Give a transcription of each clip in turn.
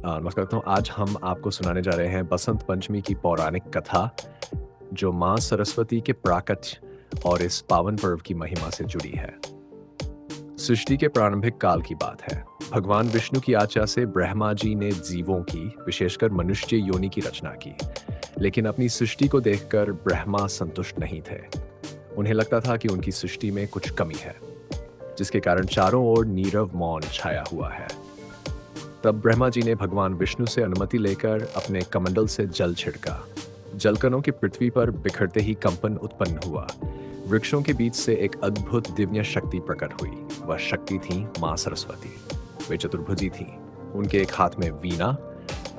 नमस्कार करता हूँ। आज हम आपको सुनाने जा रहे हैं बसंत पंचमी की पौराणिक कथा, जो माँ सरस्वती के प्राकट्य और इस पावन पर्व की महिमा से जुड़ी है। सृष्टि के प्रारंभिक काल की बात है। भगवान विष्णु की आज्ञा से ब्रह्मा जी ने जीवों की, विशेषकर मनुष्य योनि की रचना की। लेकिन अपनी सृष्टि को देखकर ब्रह्मा संतुष्ट नहीं थे। उन्हें लगता था कि उनकी सृष्टि में कुछ कमी है, जिसके कारण चारों ओर नीरव मौन छाया हुआ है। तब ब्रह्मा जी ने भगवान विष्णु से अनुमति लेकर अपने कमंडल से जल छिड़का। जलकणों की पृथ्वी पर बिखरते ही कंपन उत्पन्न हुआ। वृक्षों के बीच से एक अद्भुत दिव्य शक्ति प्रकट हुई। वह शक्ति थी माँ सरस्वती। वे चतुर्भुजी थीं। उनके एक हाथ में वीणा,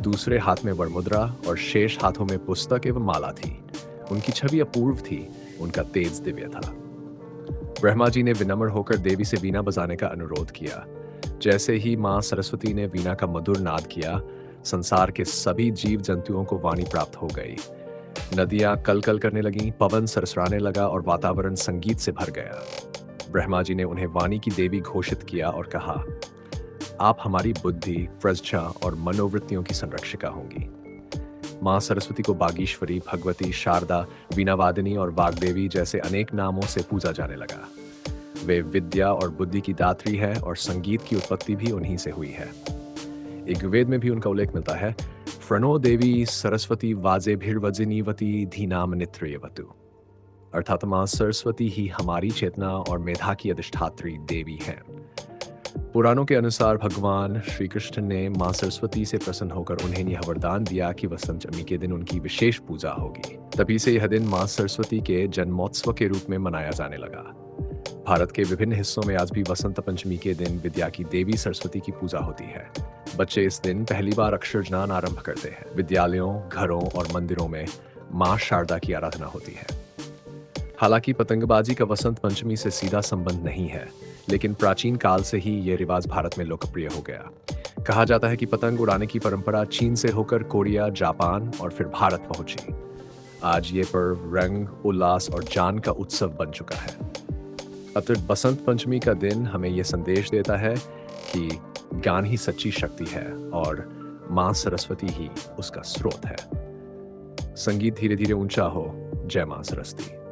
दूसरे हाथ में वरमुद्रा और शेष हाथों में पुस्तक एवं माला थी। उनकी छवि अपूर्व थी। उनका तेज दिव्य था। ब्रह्मा जी ने विनम्र होकर देवी से वीणा बजाने का अनुरोध किया। जैसे ही माँ सरस्वती ने वीणा का मधुर नाद किया, संसार के सभी जीव जंतुओं को वाणी प्राप्त हो गई। नदियां कल कल करने लगीं, पवन सरसराने लगा और वातावरण संगीत से भर गया। ब्रह्मा जी ने उन्हें वाणी की देवी घोषित किया और कहा, आप हमारी बुद्धि, प्रज्ञा और मनोवृत्तियों की संरक्षिका होंगी। माँ सरस्वती को बागीश्वरी, भगवती, शारदा, वीणावादिनी और वाग्देवी जैसे अनेक नामों से पूजा जाने लगा। वे विद्या और बुद्धि की दात्री है और संगीत की उत्पत्ति भी उन्हीं से हुई है। एक वेद में भी उनका उल्लेख मिलता है, फ्रणो देवी सरस्वती वाजे भिर्वजिनीवती धीनाम नित्रेयवतु। अर्थात माँ सरस्वती ही हमारी चेतना और मेधा की अधिष्ठात्री देवी हैं। पुराणों के अनुसार भगवान श्री कृष्ण ने माँ सरस्वती से प्रसन्न होकर उन्हें यह वरदान दिया कि वसंत पंचमी के दिन उनकी विशेष पूजा होगी। तभी से यह दिन माँ सरस्वती के जन्मोत्सव के रूप में मनाया जाने लगा। भारत के विभिन्न हिस्सों में आज भी वसंत पंचमी के दिन विद्या की देवी सरस्वती की पूजा होती है। बच्चे इस दिन पहली बार अक्षर ज्ञान आरंभ करते हैं। विद्यालयों, घरों और मंदिरों में माँ शारदा की आराधना होती है। हालांकि पतंगबाजी का वसंत पंचमी से सीधा संबंध नहीं है, लेकिन प्राचीन काल से ही ये रिवाज भारत में लोकप्रिय हो गया। कहा जाता है कि पतंग उड़ाने की परंपरा चीन से होकर कोरिया, जापान और फिर भारत पहुंची। आज ये पर्व रंग, उल्लास और जान का उत्सव बन चुका है। अतः बसंत पंचमी का दिन हमें यह संदेश देता है कि ज्ञान ही सच्ची शक्ति है और माँ सरस्वती ही उसका स्रोत है। संगीत धीरे धीरे ऊंचा हो। जय माँ सरस्वती।